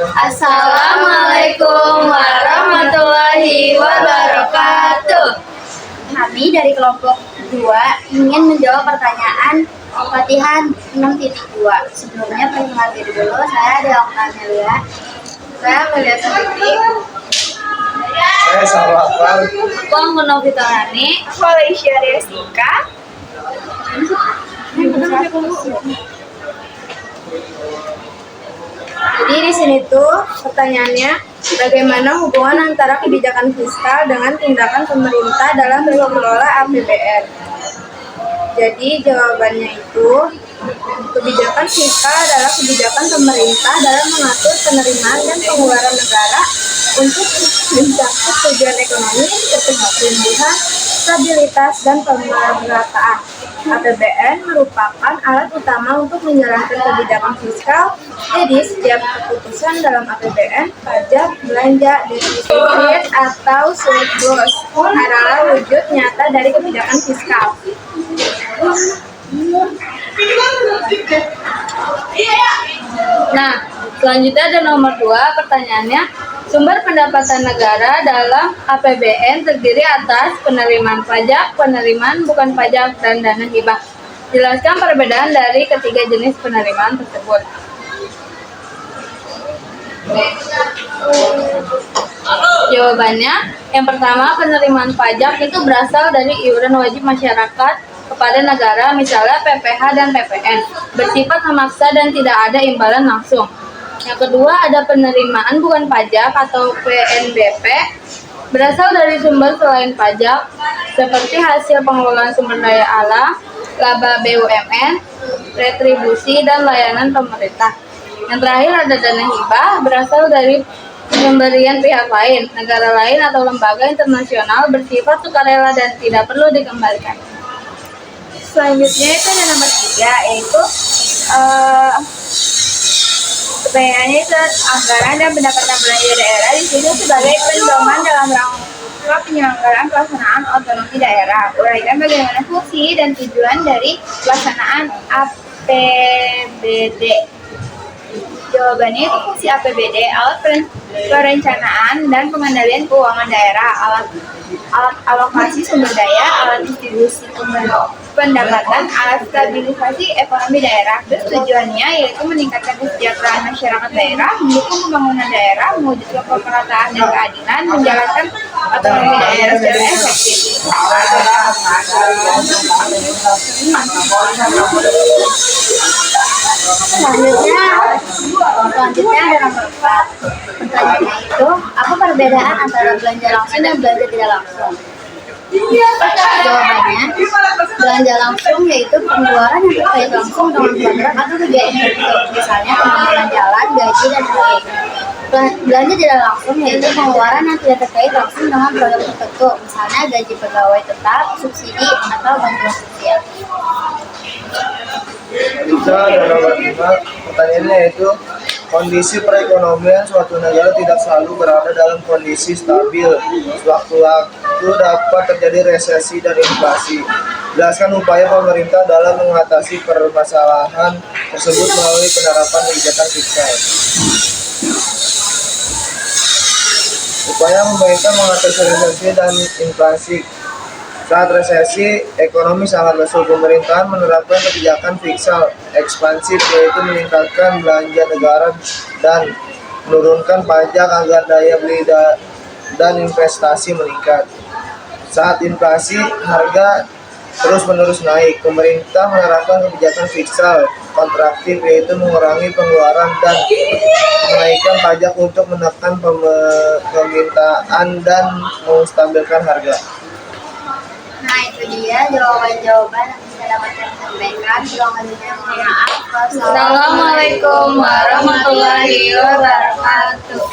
Assalamualaikum warahmatullahi wabarakatuh. Kami dari kelompok 2 ingin menjawab pertanyaan latihan 6.2. Sebelumnya perkenalkan diri dulu, saya Dea Oktamelia. Saya Melia Sendiri. Saya Salwakar. Aku Anggono Fitorani. Aku Alicia Desika. Jadi di sini tuh pertanyaannya, bagaimana hubungan antara kebijakan fiskal dengan tindakan pemerintah dalam mengelola APBN? Jadi jawabannya itu, kebijakan fiskal adalah kebijakan pemerintah dalam mengatur penerimaan dan pengeluaran negara untuk mencapai tujuan ekonomi, pertumbuhan, stabilitas, dan pemerataan. APBN merupakan alat utama untuk menjalankan kebijakan fiskal. Jadi setiap keputusan dalam APBN, pajak, belanja, defisit atau surplus adalah wujud nyata dari kebijakan fiskal. Nah, selanjutnya ada nomor 2, pertanyaannya. Sumber pendapatan negara dalam APBN terdiri atas penerimaan pajak, penerimaan bukan pajak, dan dana hibah. Jelaskan perbedaan dari ketiga jenis penerimaan tersebut. Jawabannya, yang pertama, penerimaan pajak itu berasal dari iuran wajib masyarakat kepada negara, misalnya PPh dan PPN, bersifat memaksa dan tidak ada imbalan langsung. Yang kedua, ada penerimaan bukan pajak atau PNBP, berasal dari sumber selain pajak, seperti hasil pengelolaan sumber daya alam, laba BUMN, retribusi, dan layanan pemerintah. Yang terakhir ada dana hibah, berasal dari pemberian pihak lain, negara lain atau lembaga internasional bersifat sukarela dan tidak perlu dikembalikan. Selanjutnya itu ada nomor 3, yaitu pertanyaannya itu anggaran dan pendapatan belanja daerah di sini sebagai pedoman dalam rangka penyelenggaraan pelaksanaan otonomi daerah. Uraikan bagaimana fungsi dan tujuan dari pelaksanaan APBD. Jawabannya itu fungsi APBD, alat perencanaan dan pengendalian keuangan daerah, alat alokasi sumber daya, alat distribusi pendapatan, alat stabilisasi ekonomi daerah. Terus tujuannya yaitu meningkatkan kesejahteraan masyarakat daerah, mendukung pembangunan daerah, mewujudkan pemerataan dan keadilan, menjalankan otonomi daerah secara efektif. Selanjutnya ada nomor 4. Pertanyaannya itu, apa perbedaan antara belanja langsung dan belanja tidak langsung? Jawabannya, belanja langsung yaitu pengeluaran yang terkait langsung dengan program atau kegiatan tertentu, misalnya pembangunan jalan, gaji, dan sebagainya. Belanja tidak langsung yaitu pengeluaran yang tidak terkait langsung dengan program tertentu, misalnya gaji pegawai tetap, subsidi, atau bantuan sosial. Bisa ada nomor 5, pertanyaannya yaitu, kondisi perekonomian suatu negara tidak selalu berada dalam kondisi stabil. Sewaktu-waktu dapat terjadi resesi dan inflasi. Jelaskan upaya pemerintah dalam mengatasi permasalahan tersebut melalui penerapan kebijakan fiskal. Upaya pemerintah mengatasi resesi dan inflasi. Saat resesi, ekonomi sangat lesu. Pemerintahan menerapkan kebijakan fiskal ekspansif, yaitu meningkatkan belanja negara dan menurunkan pajak agar daya beli dan investasi meningkat. Saat inflasi, harga terus-menerus naik. Pemerintah menerapkan kebijakan fiskal kontraktif, yaitu mengurangi pengeluaran dan menaikkan pajak untuk menekan permintaan dan menstabilkan harga. Nah, itu dia jawaban-jawaban yang bisa dapat kami sampaikan. Selanjutnya mohon maaf. Assalamualaikum warahmatullahi wabarakatuh.